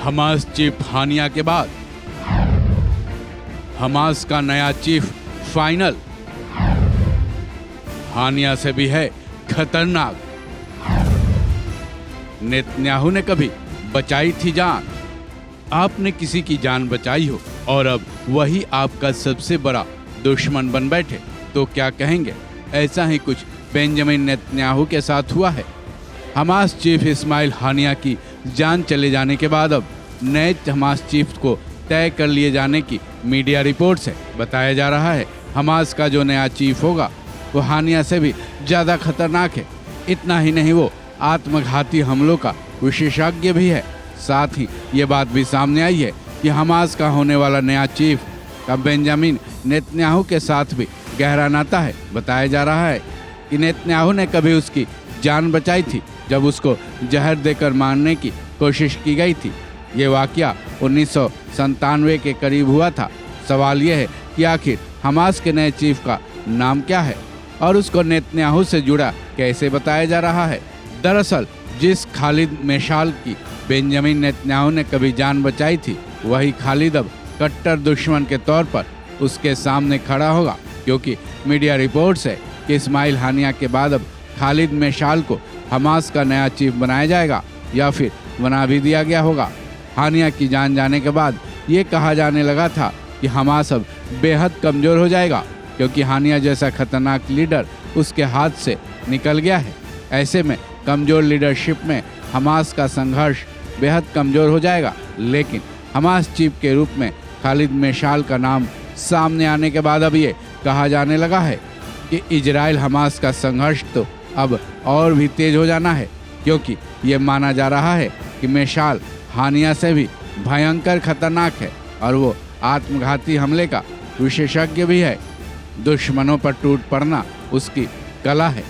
Hamas chief Haniyeh के बाद Hamas का नया चीफ फाइनल। हानिया से भी है खतरनाक। नेतन्याहू ने कभी बचाई थी जान। आपने किसी की जान बचाई हो और अब वही आपका सबसे बड़ा दुश्मन बन बैठे तो क्या कहेंगे? ऐसा ही कुछ बेंजामिन नेतन्याहू के साथ हुआ है। हमास चीफ इस्माइल हानिया की जान चले जाने के बाद अब नए हमास चीफ को तय कर लिए जाने की मीडिया रिपोर्ट से बताया जा रहा है। हमास का जो नया चीफ होगा वो हानिया से भी ज़्यादा खतरनाक है। इतना ही नहीं, वो आत्मघाती हमलों का विशेषज्ञ भी है। साथ ही ये बात भी सामने आई है कि हमास का होने वाला नया चीफ का बेंजामिन नेतन्याहू के साथ भी गहरा नाता है। बताया जा रहा है कि नेतन्याहू ने कभी उसकी जान बचाई थी जब उसको जहर देकर मारने की कोशिश की गई थी। ये वाकया 1997 के करीब हुआ था। सवाल यह है कि आखिर हमास के नए चीफ का नाम क्या है और उसको नेतन्याहू से जुड़ा कैसे बताया जा रहा है। दरअसल जिस खालिद मेशाल की बेंजामिन नेतन्याहू ने कभी जान बचाई थी, वही खालिद अब कट्टर दुश्मन के तौर पर उसके सामने खड़ा होगा, क्योंकि मीडिया रिपोर्ट्स है कि इस्माइल हानिया के बाद अब खालिद मेशाल को हमास का नया चीफ बनाया जाएगा या फिर बना भी दिया गया होगा। हानिया की जान जाने के बाद ये कहा जाने लगा था कि हमास अब बेहद कमज़ोर हो जाएगा, क्योंकि हानिया जैसा खतरनाक लीडर उसके हाथ से निकल गया है। ऐसे में कमज़ोर लीडरशिप में हमास का संघर्ष बेहद कमज़ोर हो जाएगा। लेकिन हमास चीफ के रूप में खालिद मेशाल का नाम सामने आने के बाद अब ये कहा जाने लगा है कि इजराइल हमास का संघर्ष तो अब और भी तेज हो जाना है, क्योंकि ये माना जा रहा है कि मेशाल हानिया से भी भयंकर खतरनाक है और वो आत्मघाती हमले का विशेषज्ञ भी है। दुश्मनों पर टूट पड़ना उसकी कला है।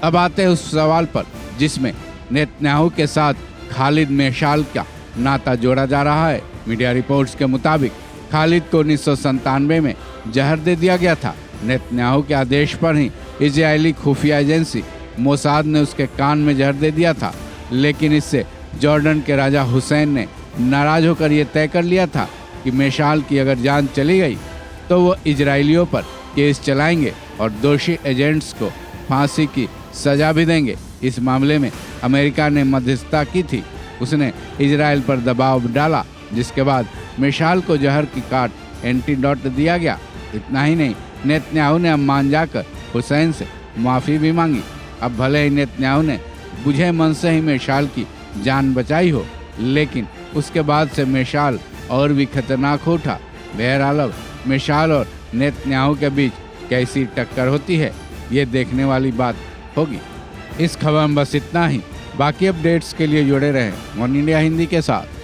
अब आते हैं उस सवाल पर जिसमें नेतन्याहू के साथ खालिद मेशाल का नाता जोड़ा जा रहा है। मीडिया रिपोर्ट्स के मुताबिक खालिद को 1997 में जहर दे दिया गया था। नेतन्याहू के आदेश पर ही इजरायली खुफिया एजेंसी मोसाद ने उसके कान में जहर दे दिया था। लेकिन इससे जॉर्डन के राजा हुसैन ने नाराज होकर यह तय कर लिया था कि मेशाल की अगर जान चली गई तो वो इजरायलियों पर केस चलाएंगे और दोषी एजेंट्स को फांसी की सजा भी देंगे। इस मामले में अमेरिका ने मध्यस्थता की थी। उसने इजराइल पर दबाव डाला, जिसके बाद मेशाल को जहर की काट एंटीडोट दिया गया। इतना ही नहीं, नेतन्याहू ने अब मान जाकर हुसैन से माफ़ी भी मांगी। अब भले ही नेतन्याहू ने बुझे मन से ही मेशाल की जान बचाई हो, लेकिन उसके बाद से मेशाल और भी खतरनाक हो उठा। बहरहाल अब मेशाल और नेतन्याहू के बीच कैसी टक्कर होती है, ये देखने वाली बात होगी। इस खबर में बस इतना ही। बाकी अपडेट्स के लिए जुड़े रहें वन इंडिया हिंदी के साथ।